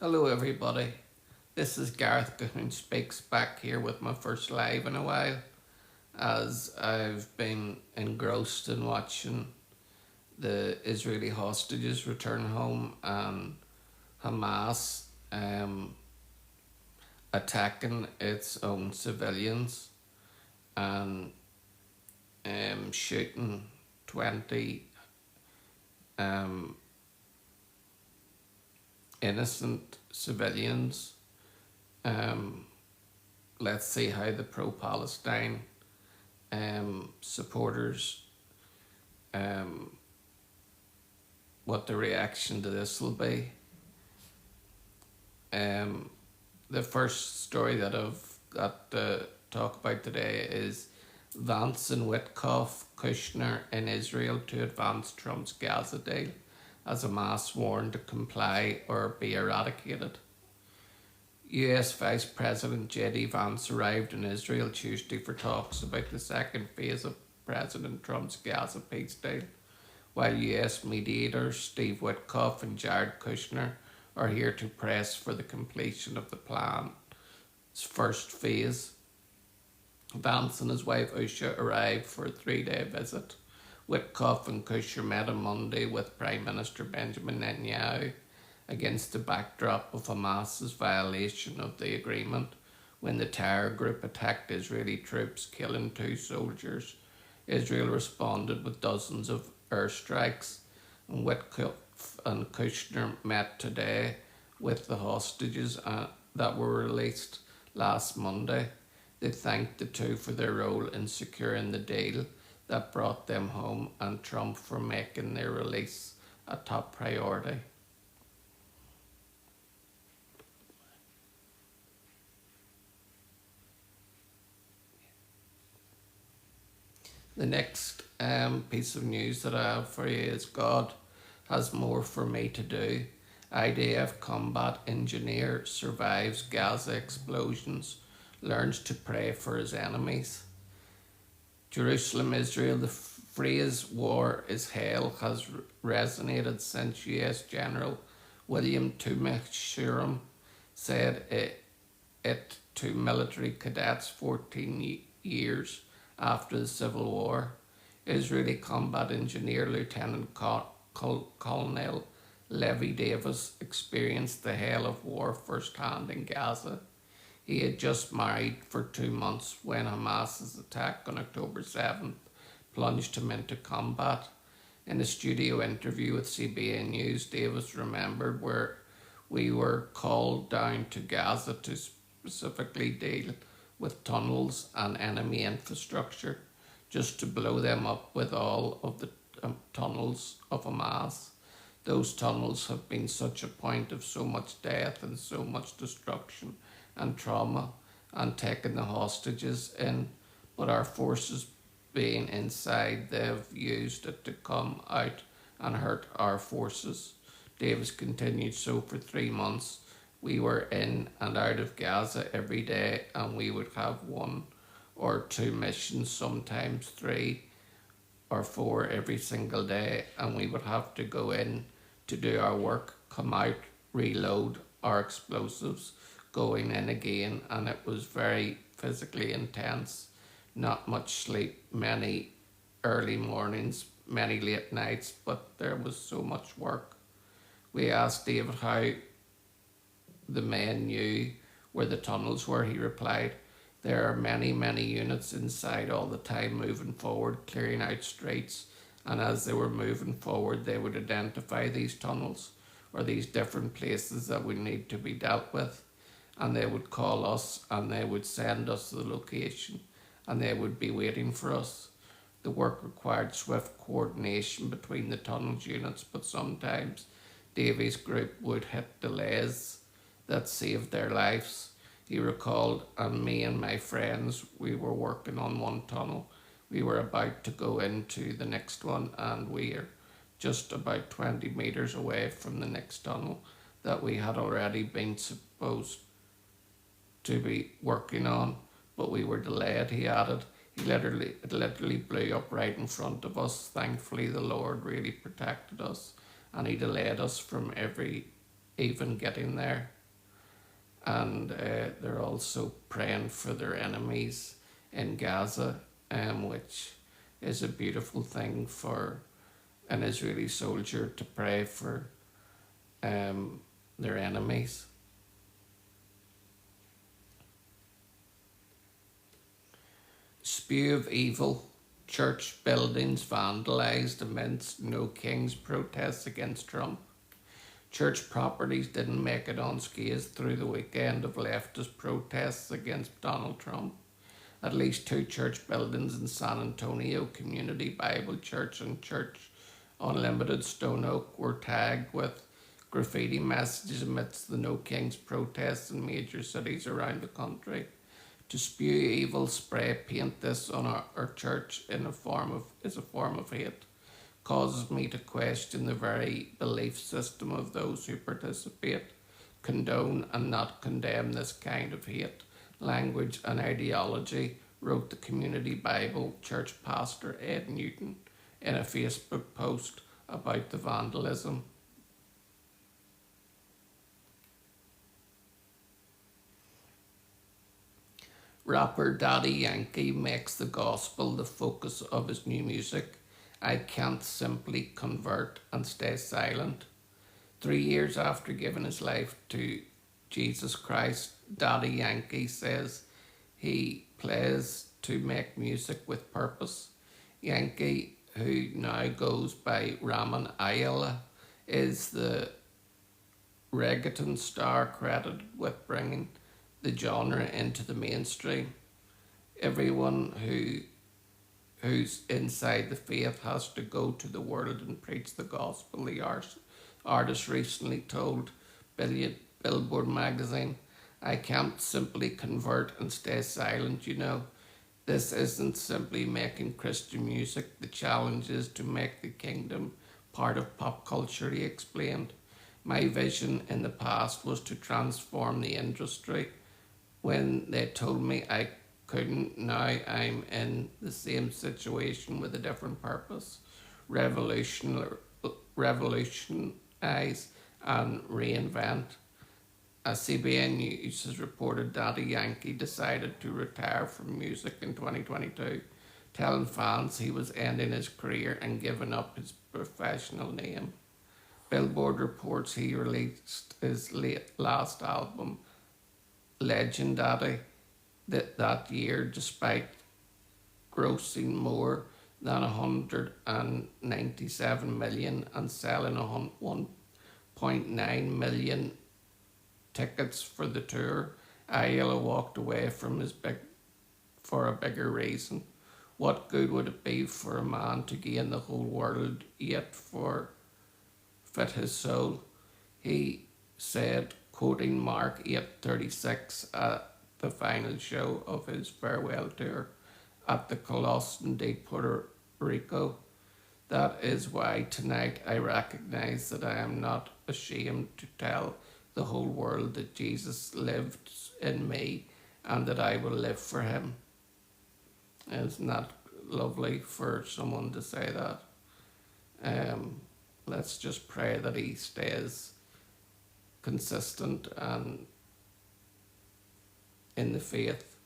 Hello, everybody. This is Gareth Cahoon Speaks back here with my first live in a while, as I've been engrossed in watching the Israeli hostages return home and Hamas attacking its own civilians and shooting 20 um, innocent civilians. Um, let's see how the pro-Palestine supporters, what the reaction to this will be. The first story that I've got to talk about today is Vance and Witkoff, Kushner in Israel to advance Trump's Gaza deal as Hamas warned to comply or be eradicated. US Vice President J.D. Vance arrived in Israel Tuesday for talks about the second phase of President Trump's Gaza peace deal, while US mediators Steve Witkoff and Jared Kushner are here to press for the completion of the plan's first phase. Vance and his wife Usha arrived for a 3-day visit. Witkoff and Kushner met on Monday with Prime Minister Benjamin Netanyahu against the backdrop of Hamas's violation of the agreement when the terror group attacked Israeli troops, killing 2 soldiers. Israel responded with dozens of airstrikes, and Witkoff and Kushner met today with the hostages that were released last Monday. They thanked the two for their role in securing the deal that brought them home and Trump for making their release a top priority. The next piece of news that I have for you is God has more for me to do. IDF combat engineer survives Gaza explosions, learns to pray for his enemies. Jerusalem, Israel, the phrase war is hell has resonated since US General William Tumachishurem said it to military cadets 14 years after the Civil War. Israeli combat engineer Lieutenant Colonel Levi Davis experienced the hell of war firsthand in Gaza. He had just married for 2 months when Hamas's attack on October 7th plunged him into combat. In a studio interview with CBN News, Davis remembered where we were called down to Gaza to specifically deal with tunnels and enemy infrastructure, just to blow them up with all of the tunnels of Hamas. Those tunnels have been such a point of so much death and so much destruction and trauma, and taking the hostages in, but our forces being inside, they've used it to come out and hurt our forces. Davis continued, so for 3 months we were in and out of Gaza every day, and we would have 1 or 2 missions, sometimes 3 or 4 every single day, and we would have to go in to do our work, come out, reload our explosives, going in again, and it was very physically intense. Not much sleep, many early mornings, many late nights, but there was so much work. We asked David how the men knew where the tunnels were. He replied, there are many, many units inside all the time moving forward, clearing out streets, and as they were moving forward, they would identify these tunnels or these different places that would need to be dealt with, and they would call us and they would send us the location, and they would be waiting for us. The work required swift coordination between the tunnels units, but sometimes Davies' group would hit delays that saved their lives. He recalled, and me and my friends, we were working on one tunnel. We were about to go into the next one, and we are just about 20 metres away from the next tunnel that we had already been supposed to be working on, but we were delayed, he added. It literally blew up right in front of us. Thankfully, the Lord really protected us, and he delayed us from every even getting there. And they're also praying for their enemies in Gaza, which is a beautiful thing for an Israeli soldier to pray for their enemies. Spew of evil. Church buildings vandalised amidst No Kings protests against Trump. Church properties didn't make it unscathed through the weekend of leftist protests against Donald Trump. At least 2 church buildings in San Antonio, Community Bible Church and Church Unlimited Stone Oak, were tagged with graffiti messages amidst the No Kings protests in major cities around the country. To spew evil, spray paint this on our church is a form of hate. Causes me to question the very belief system of those who participate, condone and not condemn this kind of hate, language and ideology, wrote the Community Bible Church pastor Ed Newton in a Facebook post about the vandalism. Rapper Daddy Yankee makes the gospel the focus of his new music. I can't simply convert and stay silent. 3 years after giving his life to Jesus Christ, Daddy Yankee says he plays to make music with purpose. Yankee, who now goes by Raman Ayala, is the reggaeton star credited with bringing the genre into the mainstream. Everyone who's inside the faith has to go to the world and preach the gospel, the artist recently told Billboard magazine. I can't simply convert and stay silent, you know. This isn't simply making Christian music. The challenge is to make the kingdom part of pop culture, he explained. My vision in the past was to transform the industry. When they told me I couldn't, now I'm in the same situation with a different purpose. Revolutionize and reinvent. As CBN News has reported, Daddy Yankee decided to retire from music in 2022, telling fans he was ending his career and giving up his professional name. Billboard reports he released his last album, Legend Daddy, that year, despite grossing more than 197 million and selling 1.9 million tickets for the tour. Ayala walked away from for a bigger reason. What good would it be for a man to gain the whole world yet forfeit his soul? He said, quoting Mark 8:36 at the final show of his farewell tour at the Colossal de Puerto Rico. That is why tonight I recognize that I am not ashamed to tell the whole world that Jesus lived in me and that I will live for him. Isn't that lovely for someone to say that? Let's just pray that he stays consistent and in the faith.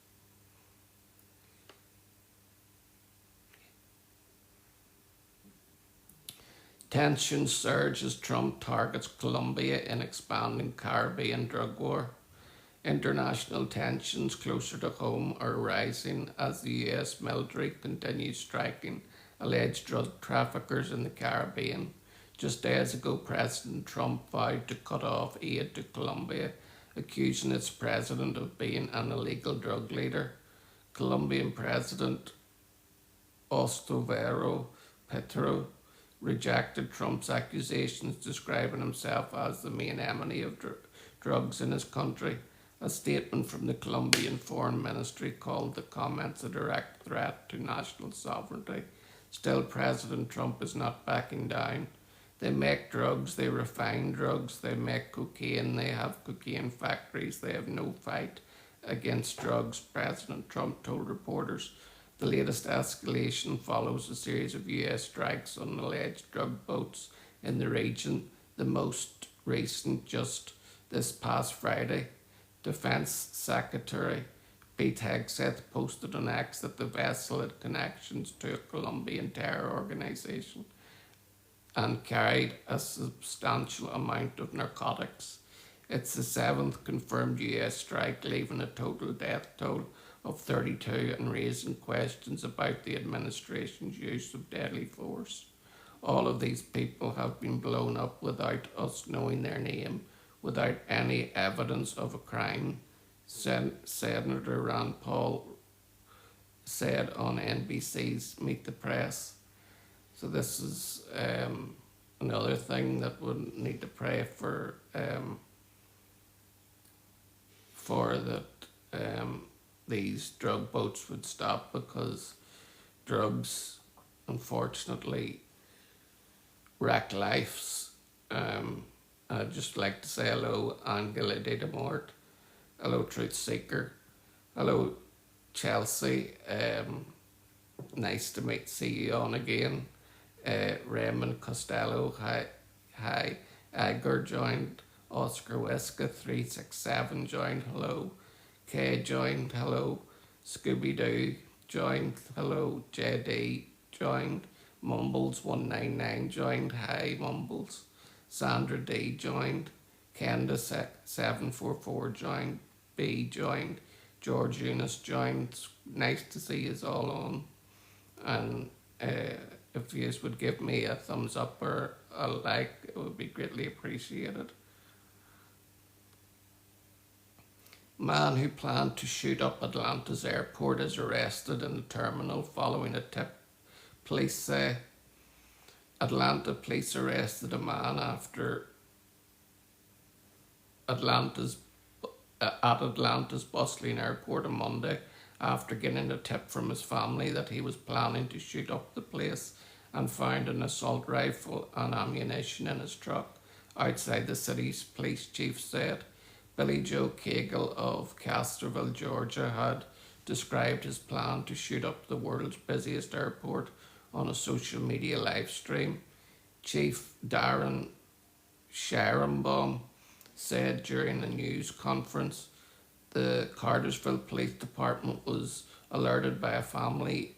Tensions surge as Trump targets Colombia in expanding Caribbean drug war. International tensions closer to home are rising as the US military continues striking alleged drug traffickers in the Caribbean. Just days ago, President Trump vowed to cut off aid to Colombia, accusing its president of being an illegal drug leader. Colombian President Ostovero Petro rejected Trump's accusations, describing himself as the main enemy of drugs in his country. A statement from the Colombian Foreign Ministry called the comments a direct threat to national sovereignty. Still, President Trump is not backing down. They make drugs, they refine drugs, they make cocaine, they have cocaine factories, they have no fight against drugs, President Trump told reporters. The latest escalation follows a series of US strikes on alleged drug boats in the region, the most just this past Friday. Defence Secretary Pete Hegseth posted on X that the vessel had connections to a Colombian terror organisation and carried a substantial amount of narcotics. It's the seventh confirmed US strike, leaving a total death toll of 32 and raising questions about the administration's use of deadly force. All of these people have been blown up without us knowing their name, without any evidence of a crime, Senator Rand Paul said on NBC's Meet the Press. So this is another thing that we need to pray for that these drug boats would stop, because drugs unfortunately wreck lives. I'd just like to say hello, Angela de Mort. Hello, Truth Seeker. Hello, Chelsea. Nice to see you on again. Raymond Costello. Hi. Edgar joined. Oscar Weska 367 joined. Hello. Kay joined. Hello. Scooby Doo joined. Hello. JD joined. Mumbles 199 joined. Hi, Mumbles. Sandra D joined. Kenda 744 joined. B joined. George Eunice joined. Nice to see you all on. And if you would give me a thumbs up or a like, it would be greatly appreciated. Man who planned to shoot up Atlanta's airport is arrested in the terminal following a tip. Police say Atlanta police arrested a man after Atlanta's bustling airport on Monday after getting a tip from his family that he was planning to shoot up the place, and found an assault rifle and ammunition in his truck outside the city's police chief said. Billy Joe Cagle of Castroville, Georgia, had described his plan to shoot up the world's busiest airport on a social media live stream. Chief Darren Sharenbaum said during a news conference the Cartersville Police Department was alerted by a family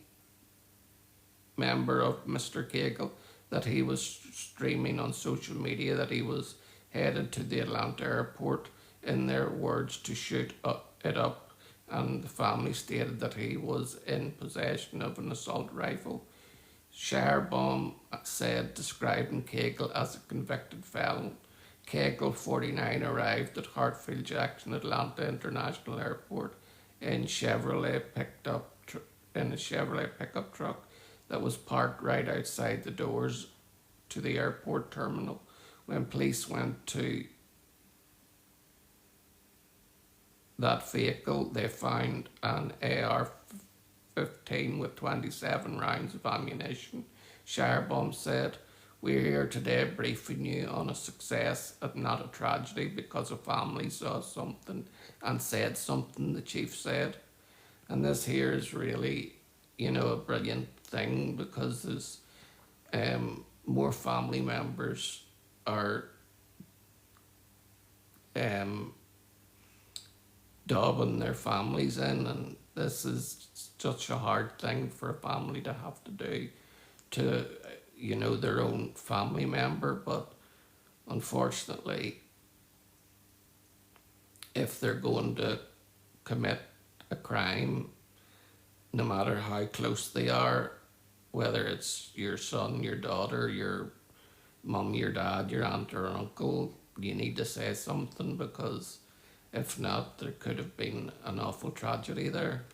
member of Mr. Cagle that he was streaming on social media that he was headed to the Atlanta airport, in their words, to shoot it up, and the family stated that he was in possession of an assault rifle. Sharenbaum said, describing Cagle as a convicted felon. Cagle, 49, arrived at Hartsfield Jackson Atlanta International Airport in a Chevrolet pickup truck that was parked right outside the doors to the airport terminal. When police went to that vehicle, they found an AR-15 with 27 rounds of ammunition. Sharenbaum said, "We're here today briefing you on a success and not a tragedy, because a family saw something and said something," the chief said. And this here is really, a brilliant thing, because there's more family members are dobbing their families in, and this is such a hard thing for a family to have to do to their own family member. But unfortunately, if they're going to commit a crime, no matter how close they are, whether it's your son, your daughter, your mum, your dad, your aunt or uncle, you need to say something, because if not, there could have been an awful tragedy there.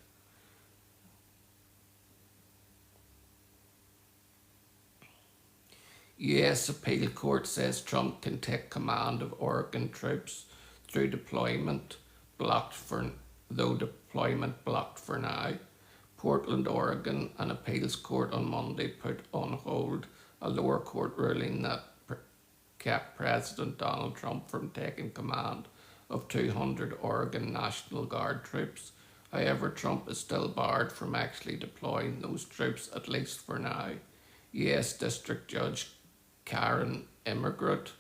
US appeal court says Trump can take command of Oregon troops through deployment blocked for now. Portland, Oregon, an appeals court on Monday put on hold a lower court ruling that kept President Donald Trump from taking command of 200 Oregon National Guard troops. However, Trump is still barred from actually deploying those troops, at least for now. US District Judge Karen Immergrut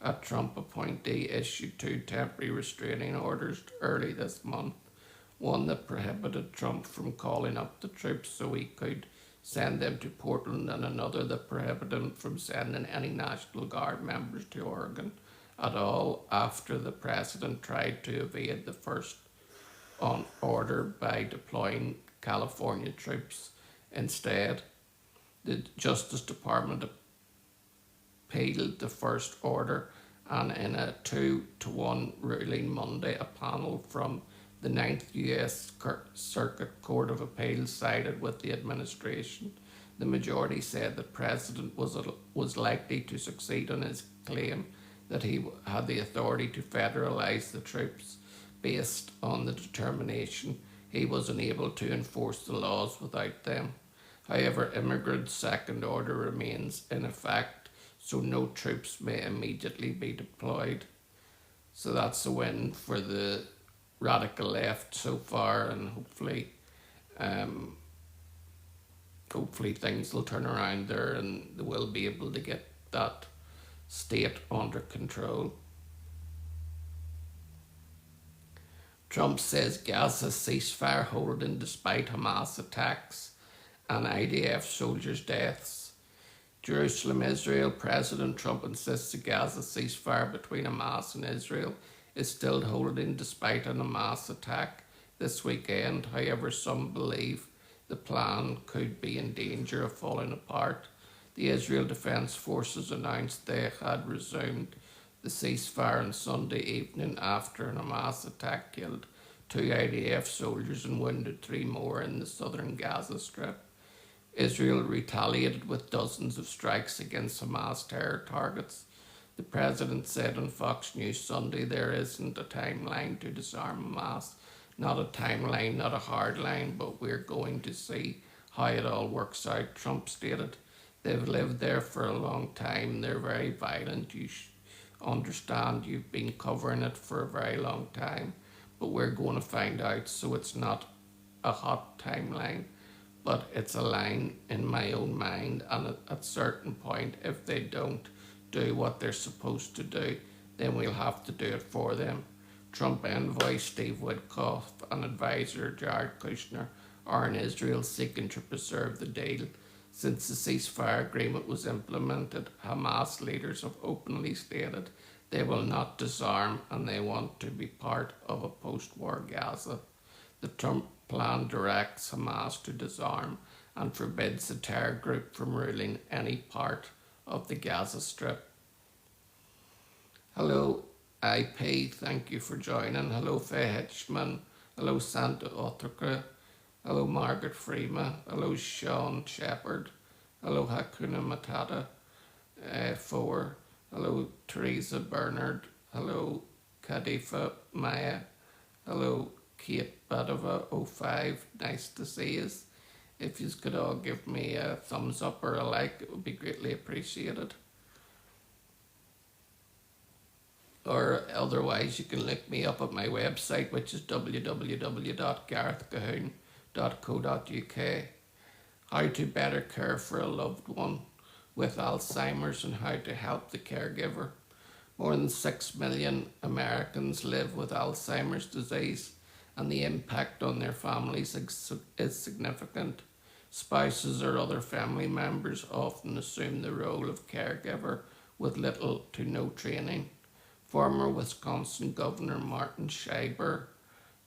A Trump appointee issued two temporary restraining orders early this month, one that prohibited Trump from calling up the troops so he could send them to Portland, and another that prohibited him from sending any National Guard members to Oregon at all after the president tried to evade the first on order by deploying California troops instead. The Justice Department appealed the first order, and in a 2-1 ruling Monday, a panel from the Ninth U.S. Circuit Court of Appeals sided with the administration. The majority said the president was likely to succeed on his claim that he had the authority to federalize the troops based on the determination he was unable to enforce the laws without them. However, immigrants' second order remains in effect, so no troops may immediately be deployed. So that's a win for the radical left so far, and hopefully things will turn around there and they will be able to get that state under control. Trump says Gaza ceasefire holding despite Hamas attacks and IDF soldiers' deaths. Jerusalem, Israel. President Trump insists the Gaza ceasefire between Hamas and Israel is still holding despite an Hamas attack this weekend. However, some believe the plan could be in danger of falling apart. The Israel Defense Forces announced they had resumed the ceasefire on Sunday evening after an Hamas attack killed 2 IDF soldiers and wounded 3 more in the southern Gaza Strip. Israel retaliated with dozens of strikes against Hamas terror targets. The president said on Fox News Sunday there isn't a timeline to disarm Hamas. Not a timeline, not a hard line, but we're going to see how it all works out, Trump stated. They've lived there for a long time. They're very violent. You understand, you've been covering it for a very long time, but we're going to find out. So it's not a hot timeline, but it's a line in my own mind, and at a certain point, if they don't do what they're supposed to do, then we'll have to do it for them. Trump envoy Steve Witkoff and advisor Jared Kushner are in Israel seeking to preserve the deal. Since the ceasefire agreement was implemented, Hamas leaders have openly stated they will not disarm and they want to be part of a post-war Gaza. The Trump plan directs Hamas to disarm and forbids the terror group from ruling any part of the Gaza Strip. Hello IP, thank you for joining. Hello Faye Hitchman. Hello Santa Otrika. Hello Margaret Freeman. Hello Sean Shepherd. Hello Hakuna Matata 4. Hello Teresa Bernard. Hello Kadifa Maya. Hello Kate Badova 05. Nice to see you. If you could all give me a thumbs up or a like, it would be greatly appreciated. Or otherwise you can look me up at my website, which is www.garethcahoon.co.uk. How to better care for a loved one with Alzheimer's and how to help the caregiver. More than 6 million Americans live with Alzheimer's disease, and the impact on their families is significant. Spouses or other family members often assume the role of caregiver with little to no training. Former Wisconsin Governor Martin Schreiber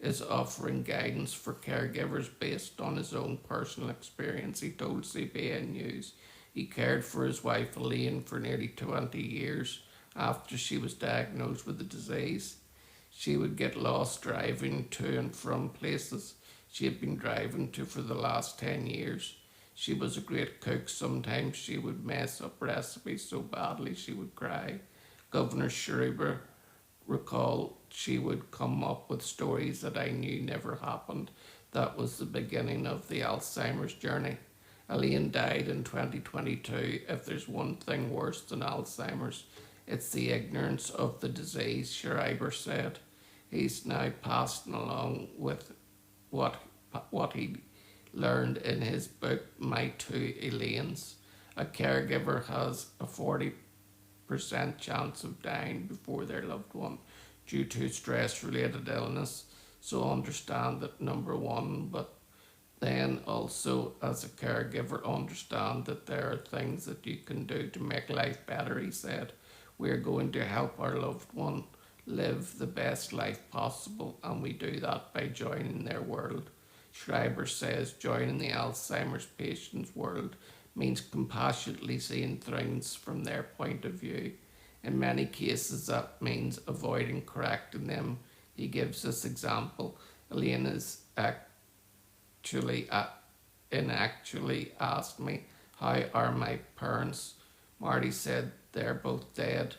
is offering guidance for caregivers based on his own personal experience. He told CBN News he cared for his wife Elaine for nearly 20 years after she was diagnosed with the disease. She would get lost driving to and from places she had been driving to for the last 10 years. She was a great cook. Sometimes she would mess up recipes so badly she would cry. Governor Schreiber recalled, she would come up with stories that I knew never happened. That was the beginning of the Alzheimer's journey. Elaine died in 2022. If there's one thing worse than Alzheimer's, it's the ignorance of the disease, Schreiber said. He's now passing along with what he learned in his book, My Two Elaines. A caregiver has a 40% 50% chance of dying before their loved one due to stress related illness. So understand that, number one, but then also as a caregiver understand that there are things that you can do to make life better. He said, we're going to help our loved one live the best life possible, and we do that by joining their world. Schreiber says joining the Alzheimer's patient's world means compassionately seeing things from their point of view. In many cases, that means avoiding correcting them. He gives this example. Elaine is actually asked me, how are my parents? Marty said, they're both dead.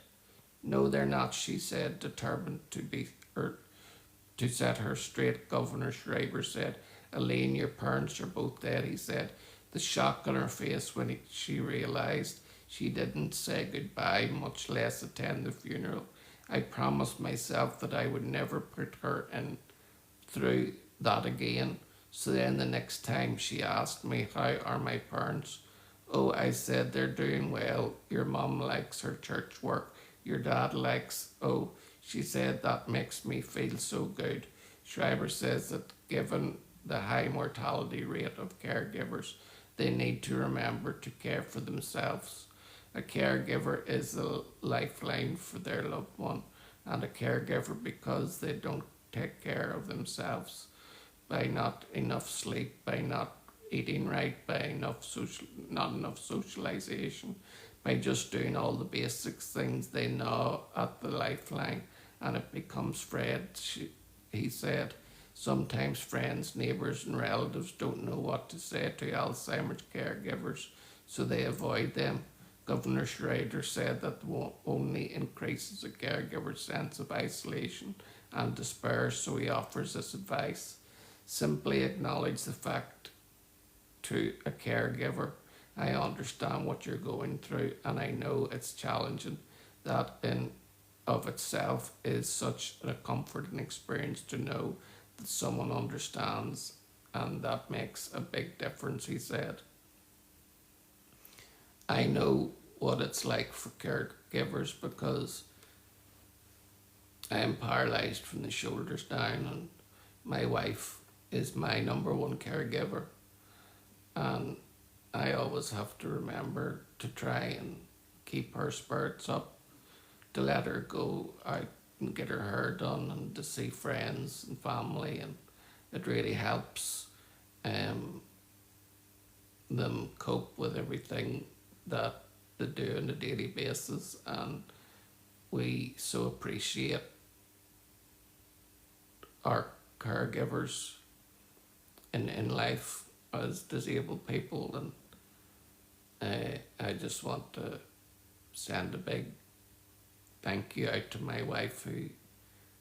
No, they're not, she said, determined to set her straight. Governor Schreiber said, Elaine, your parents are both dead, he said. The shock on her face when she realised she didn't say goodbye, much less attend the funeral. I promised myself that I would never put her in through that again. So then the next time she asked me, how are my parents? Oh, I said, they're doing well. Your mum likes her church work. Your dad likes, oh, she said, that makes me feel so good. Schreiber says that given the high mortality rate of caregivers, they need to remember to care for themselves. A caregiver is a lifeline for their loved one, and a caregiver because they don't take care of themselves by not enough sleep, by not eating right, by not enough socialization, by just doing all the basic things they know at the lifeline, and it becomes Fred. He said, sometimes friends, neighbours and relatives don't know what to say to Alzheimer's caregivers, so they avoid them. Governor Schrader said that only increases a caregiver's sense of isolation and despair, so he offers this advice. Simply acknowledge the fact to a caregiver, I understand what you're going through and I know it's challenging. That in of itself is such a comforting experience to know that someone understands, and that makes a big difference, he said. I know what it's like for caregivers because I am paralysed from the shoulders down, and my wife is my number one caregiver, and I always have to remember to try and keep her spirits up, to let her go out and get her hair done and to see friends and family, and it really helps them cope with everything that they do on a daily basis. And we so appreciate our caregivers in life as disabled people, and I just want to send a big thank you out to my wife who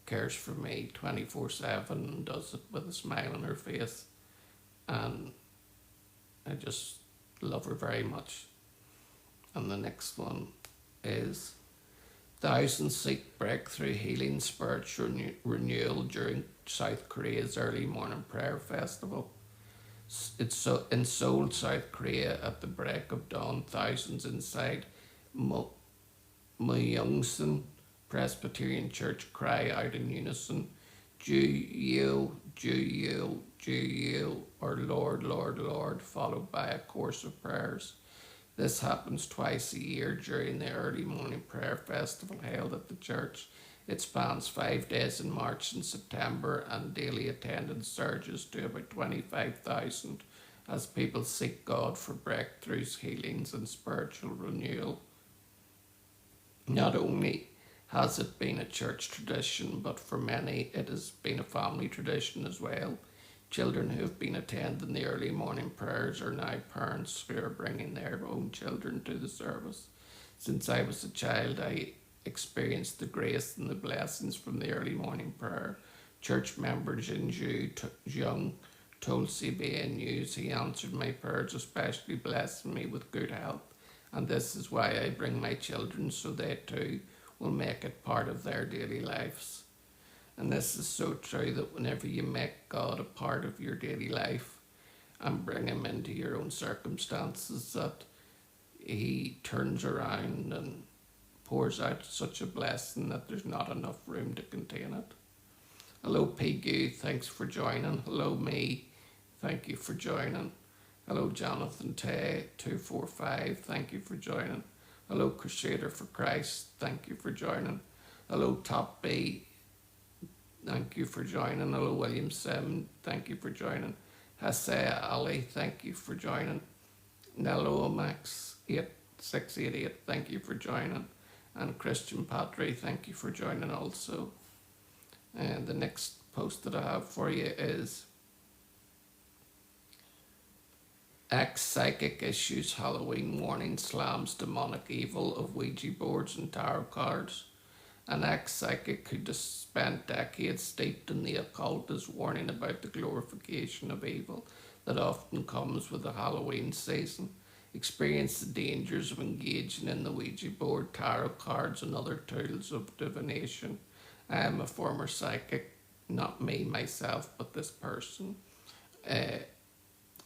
cares for me 24/7 and does it with a smile on her face, and I just love her very much. And the next one is thousands seek breakthrough healing spiritual renewal during South Korea's early morning prayer festival. It's so in Seoul, South Korea, at the break of dawn, thousands inside Myeongsan Presbyterian Church cry out in unison, Ju Yo, or Lord, Lord, Lord, followed by a chorus of prayers. This happens twice a year during the early morning prayer festival held at the church. It spans 5 days in March and September, and daily attendance surges to about 25,000 as people seek God for breakthroughs, healings and spiritual renewal. Not only has it been a church tradition, but for many it has been a family tradition as well. Children who have been attending the early morning prayers are now parents who are bringing their own children to the service. Since I was a child, I experienced the grace and the blessings from the early morning prayer. Church member Jinju Jung told CBN News he answered my prayers, especially blessing me with good health, and this is why I bring my children, so they too will make it part of their daily lives. And this is so true, that whenever you make God a part of your daily life and bring him into your own circumstances, that he turns around and pours out such a blessing that there's not enough room to contain it. Hello PQ, thanks for joining. Hello me, thank you for joining. Hello Jonathan Tay 245, thank you for joining. Hello Crusader for Christ, thank you for joining. Hello Top B, thank you for joining. Hello William Sim, thank you for joining. Hasea Ali, thank you for joining. Nello Max 8688, thank you for joining. And Christian Patry, thank you for joining also. And the next post that I have for you is ex-psychic issues Halloween warning slams demonic evil of Ouija boards and tarot cards. An ex-psychic who just spent decades steeped in the occult is warning about the glorification of evil that often comes with the Halloween season. Experience the dangers of engaging in the Ouija board, tarot cards and other tools of divination. I am a former psychic, not me, myself, but this person. And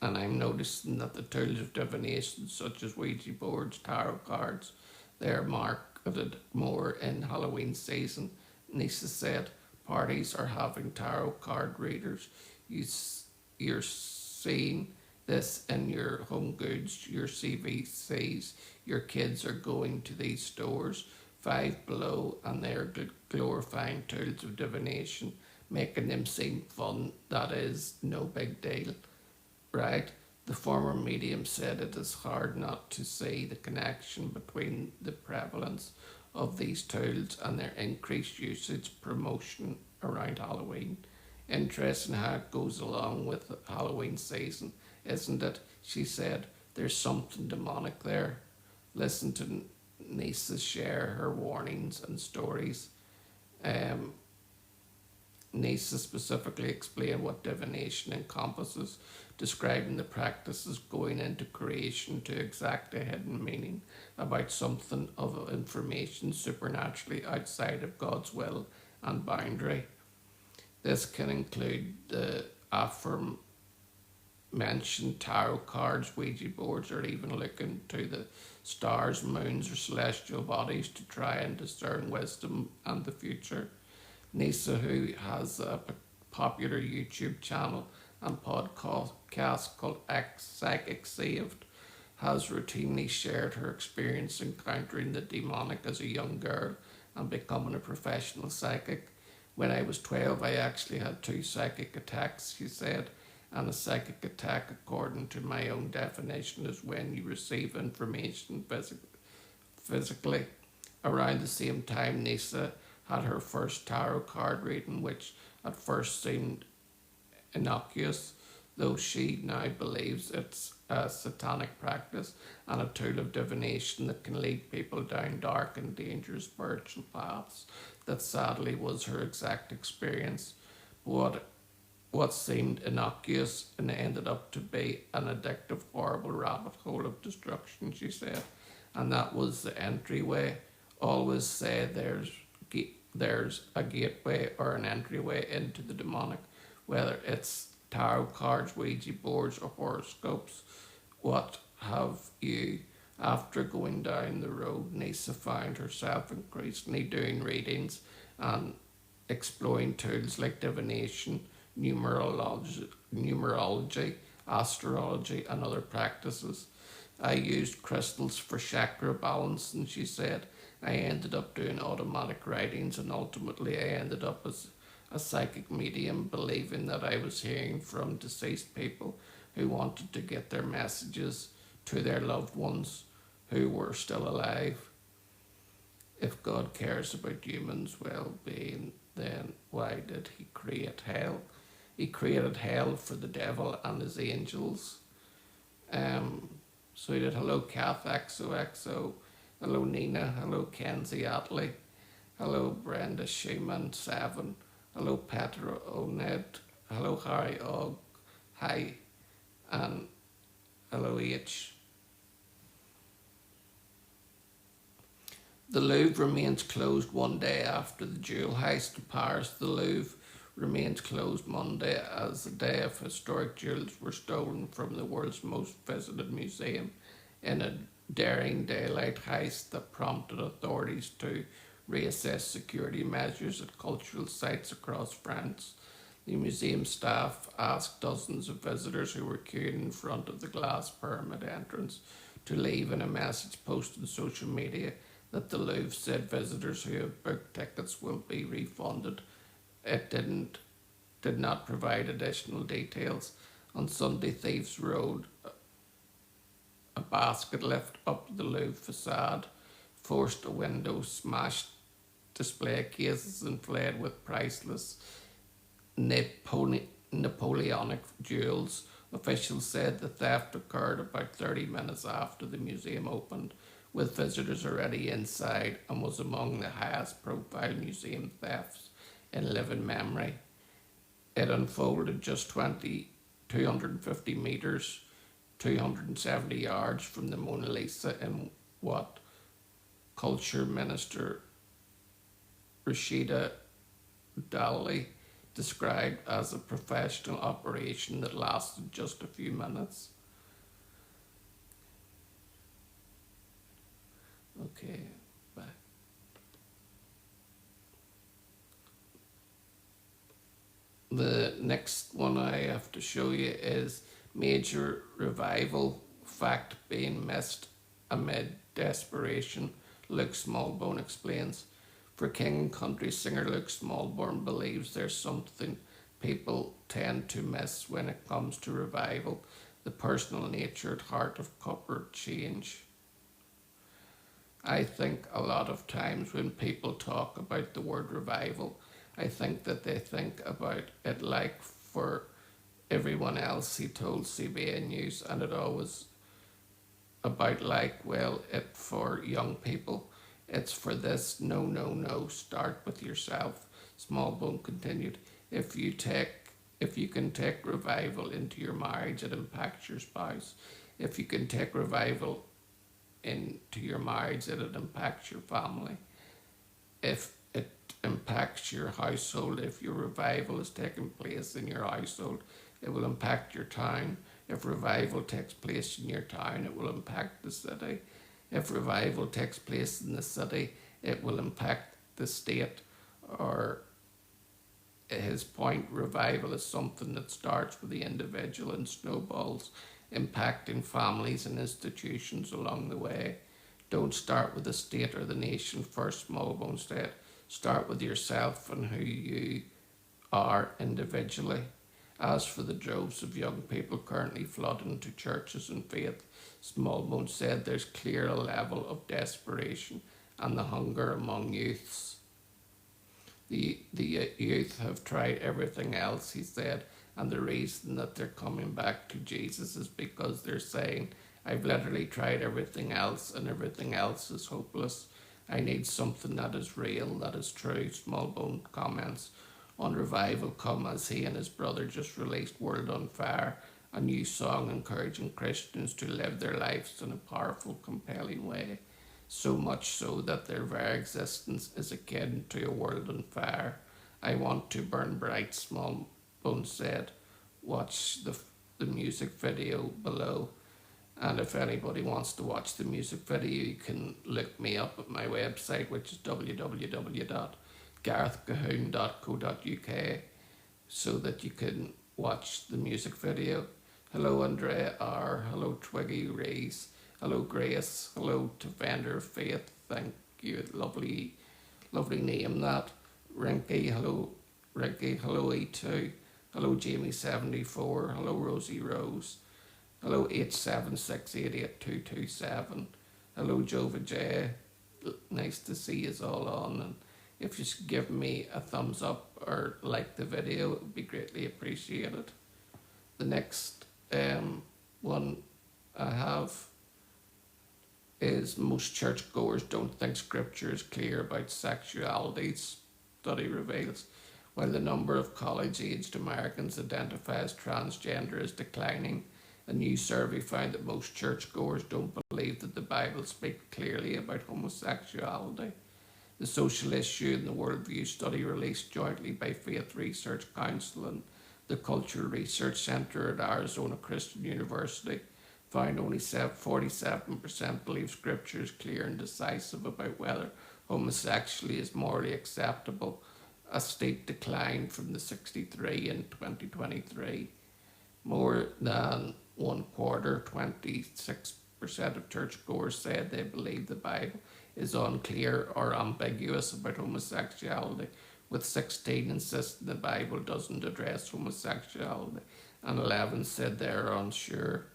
I'm noticing that the tools of divination such as Ouija boards, tarot cards, they're marketed more in Halloween season. Nisa said parties are having tarot card readers. You're seeing this in your home goods, your CVCs. Your kids are going to these stores, Five Below, and they're glorifying tools of divination, making them seem fun. That is no big deal. Right? The former medium said it is hard not to see the connection between the prevalence of these tools and their increased usage promotion around Halloween. Interesting how it goes along with the Halloween season, isn't it? She said, there's something demonic there. Listen to Nisa share her warnings and stories. Nisa specifically explained what divination encompasses, describing the practices going into creation to exact a hidden meaning about something of information supernaturally outside of God's will and boundary. This can include the aforementioned tarot cards, Ouija boards, or even looking to the stars, moons, or celestial bodies to try and discern wisdom and the future. Nisa, who has a popular YouTube channel and podcast called Ex-Psychic Saved, has routinely shared her experience encountering the demonic as a young girl and becoming a professional psychic. When I was 12, I actually had 2 psychic attacks, she said, and a psychic attack, according to my own definition, is when you receive information physically. Around the same time, Nisa had her first tarot card reading, which at first seemed innocuous, though she now believes it's a satanic practice and a tool of divination that can lead people down dark and dangerous spiritual paths. That sadly was her exact experience. What seemed innocuous and ended up to be an addictive, horrible rabbit hole of destruction, she said. And that was the entryway. Always say there's a gateway or an entryway into the demonic, whether it's tarot cards, Ouija boards, or horoscopes. What have you? After going down the road, Nisa found herself increasingly doing readings and exploring tools like divination, numerology, astrology, and other practices. I used crystals for chakra balance, and she said, I ended up doing automatic writings, and ultimately I ended up as a psychic medium, believing that I was hearing from deceased people who wanted to get their messages to their loved ones who were still alive. If God cares about humans' well-being, then why did he create hell? He created hell for the devil and his angels. So he did. Hello Kath XOXO. Hello Nina. Hello Kenzie Atley. Hello Brenda Schumann 7. Hello Petra Oned. Hello Harry Og. Hi. And hello H. The Louvre remains closed one day after the jewel heist in Paris. The Louvre remains closed Monday as a day of historic jewels were stolen from the world's most visited museum in a daring daylight heist that prompted authorities to reassess security measures at cultural sites across France. The museum staff asked dozens of visitors who were queuing in front of the glass pyramid entrance to leave in a message posted on social media that the Louvre said visitors who have booked tickets will be refunded. It did not provide additional details. On Sunday, thieves rode a basket lift up the Louvre facade, forced a window, smashed display cases, and fled with priceless Napoleonic jewels. Officials said the theft occurred about 30 minutes after the museum opened, with visitors already inside, and was among the highest profile museum thefts in living memory. It unfolded just 250 metres, 270 yards from the Mona Lisa in what Culture Minister Rashida Dali described as a professional operation that lasted just a few minutes. Okay, back. The next one I have to show you is major revival fact being missed amid desperation. Luke Smallbone explains. For King and Country singer Luke Smallbone believes there's something people tend to miss when it comes to revival, the personal nature at heart of corporate change. I think a lot of times when people talk about the word revival, I think that they think about it like for everyone else, he told CBN News, and it always about like, well, it for young people. It's for this, no, no, no, start with yourself. Smallbone continued, if you can take revival into your marriage, it impacts your spouse. If you can take revival into your marriage, it impacts your family. If it impacts your household, if your revival is taking place in your household, it will impact your town. If revival takes place in your town, it will impact the city. If revival takes place in the city, it will impact the state. Or his point, revival is something that starts with the individual and snowballs, impacting families and institutions along the way. Don't start with the state or the nation first, Smallbone said. Start with yourself and who you are individually. As for the droves of young people currently flooding to churches and faith, Smallbone said there's clear a level of desperation and the hunger among youths. The youth have tried everything else, he said, and the reason that they're coming back to Jesus is because they're saying, I've literally tried everything else and everything else is hopeless. I need something that is real, that is true. Smallbone comments on revival come as he and his brother just released World on Fire, a new song encouraging Christians to live their lives in a powerful, compelling way. So much so that their very existence is akin to a world on fire. I want to burn bright, Smallbone said. Watch the music video below. And if anybody wants to watch the music video, you can look me up at my website, which is www.garethcahoon.co.uk, so that you can watch the music video. Hello, Andrea R. Hello, Twiggy Rees. Hello, Grace. Hello to Vendor Faith. Thank you. Lovely, lovely name that. Rinky. Hello, Rinky. Hello, E2. Hello, Jamie74. Hello, Rosie Rose. Hello, 876882227. Hello, Jova J. Nice to see you all on. And if you give me a thumbs up or like the video, it would be greatly appreciated. The next one I have is most churchgoers don't think scripture is clear about sexuality, study reveals. While the number of college-aged Americans identify as transgender is declining, a new survey found that most churchgoers don't believe that the Bible speaks clearly about homosexuality. The social issue and the worldview study released jointly by Faith Research Council and the Cultural Research Center at Arizona Christian University found only 47% believe Scripture is clear and decisive about whether homosexuality is morally acceptable, a steep decline from the 63 in 2023. More than one quarter, 26% of churchgoers said they believe the Bible is unclear or ambiguous about homosexuality, with 16 insisting the Bible doesn't address homosexuality, and 11 said they are unsure.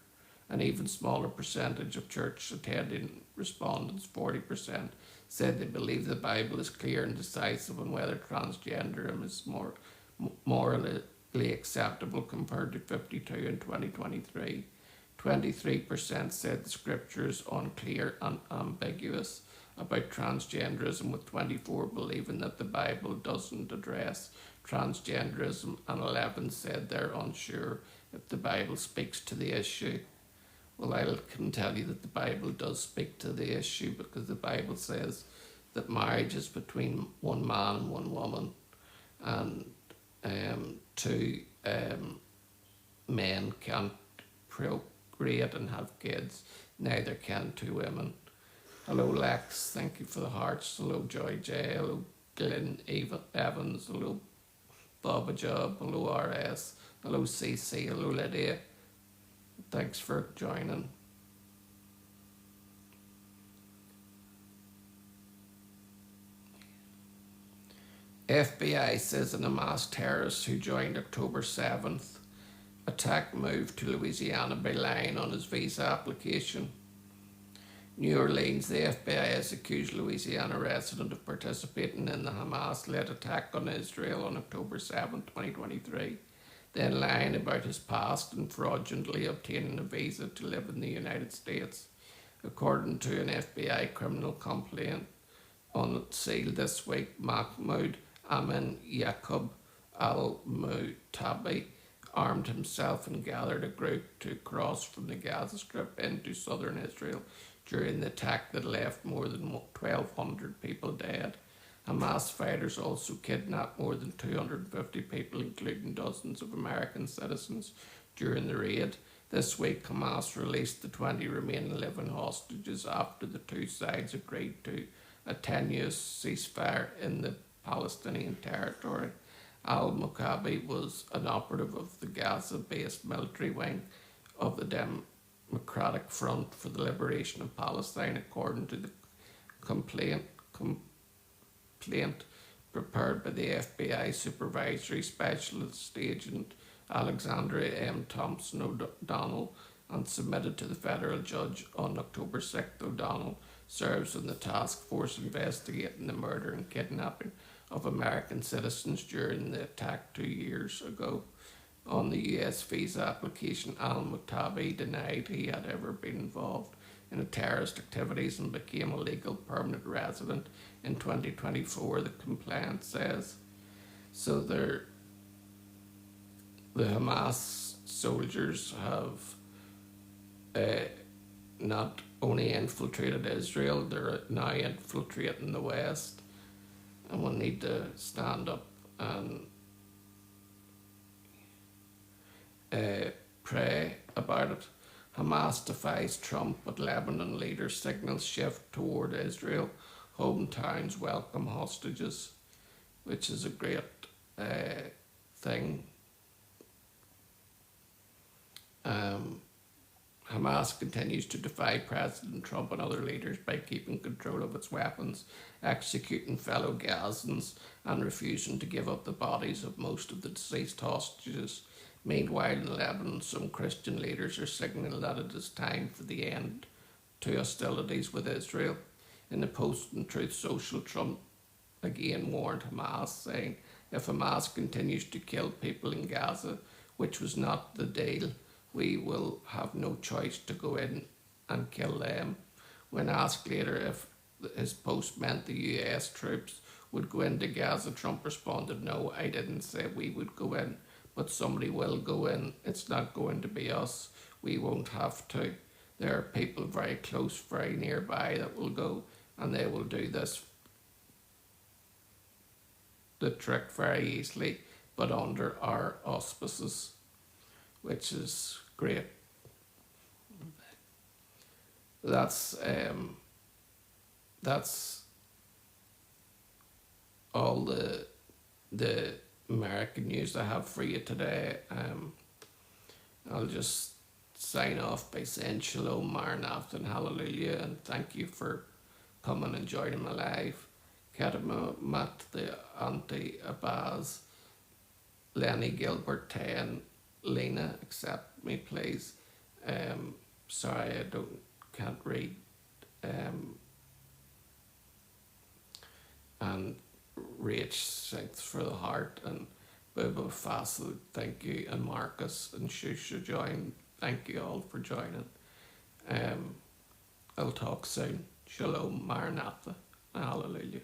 An even smaller percentage of church attending respondents, 40%, said they believe the Bible is clear and decisive on whether transgenderism is morally acceptable, compared to 52 in 2023. 23% said the scripture is unclear and ambiguous about transgenderism, with 24 believing that the Bible doesn't address transgenderism, and 11 said they're unsure if the Bible speaks to the issue. Well, I can tell you that the Bible does speak to the issue, because the Bible says that marriage is between one man and one woman, and two men can't procreate and have kids. Neither can two women. Hello Lex, thank you for the hearts. Hello Joy J, hello Glenn Evans, hello Baba Job, hello RS, hello CC, hello Lydia. Thanks for joining. FBI says an Hamas terrorist who joined October 7th attack moved to Louisiana by lying on his visa application. New Orleans, the FBI has accused Louisiana resident of participating in the Hamas-led attack on Israel on October 7, 2023, then lying about his past and fraudulently obtaining a visa to live in the United States. According to an FBI criminal complaint unsealed this week, Mahmoud Amin Yaqub al-Mutabi armed himself and gathered a group to cross from the Gaza Strip into southern Israel during the attack that left more than 1,200 people dead. Hamas fighters also kidnapped more than 250 people, including dozens of American citizens, during the raid. This week, Hamas released the 20 remaining living hostages after the two sides agreed to a tenuous ceasefire in the Palestinian territory. Al-Mukabi was an operative of the Gaza-based military wing of the Democratic Front for the Liberation of Palestine, according to the complaint prepared by the FBI Supervisory Specialist Agent Alexandria M. Thompson O'Donnell and submitted to the federal judge on October 6th. O'Donnell serves on the task force investigating the murder and kidnapping of American citizens during the attack 2 years ago. On the US visa application, al-Mutabi denied he had ever been involved in terrorist activities and became a legal permanent resident in 2024, the complaint says. So the Hamas soldiers have not only infiltrated Israel, they're now infiltrating the West, and we'll need to stand up and pray about it. Hamas defies Trump, but Lebanon leaders signals shift toward Israel. Hometowns welcome hostages, which is a great thing. Hamas continues to defy President Trump and other leaders by keeping control of its weapons, executing fellow Gazans, and refusing to give up the bodies of most of the deceased hostages. Meanwhile, in Lebanon, some Christian leaders are signaling that it is time for the end to hostilities with Israel. In a post on Truth Social, Trump again warned Hamas, saying, if Hamas continues to kill people in Gaza, which was not the deal, we will have no choice to go in and kill them. When asked later if his post meant the US troops would go into Gaza, Trump responded, no, I didn't say we would go in, but somebody will go in. It's not going to be us. We won't have to. There are people very close, very nearby that will go, and they will do the trick very easily, but under our auspices, which is great. that's that's all the American news I have for you today. I'll just sign off by saying Shalom, Maranatha, and Hallelujah, and thank you for coming and joining my live. Kedama Mat the Auntie Abaz, Lenny Gilbert 10, Lena, accept me please. Sorry, can't read. And Rach, thanks for the heart, and Bubba Fassel, thank you, and Marcus and Shusha join. Thank you all for joining. I'll talk soon. Shalom, Maranatha, and Hallelujah.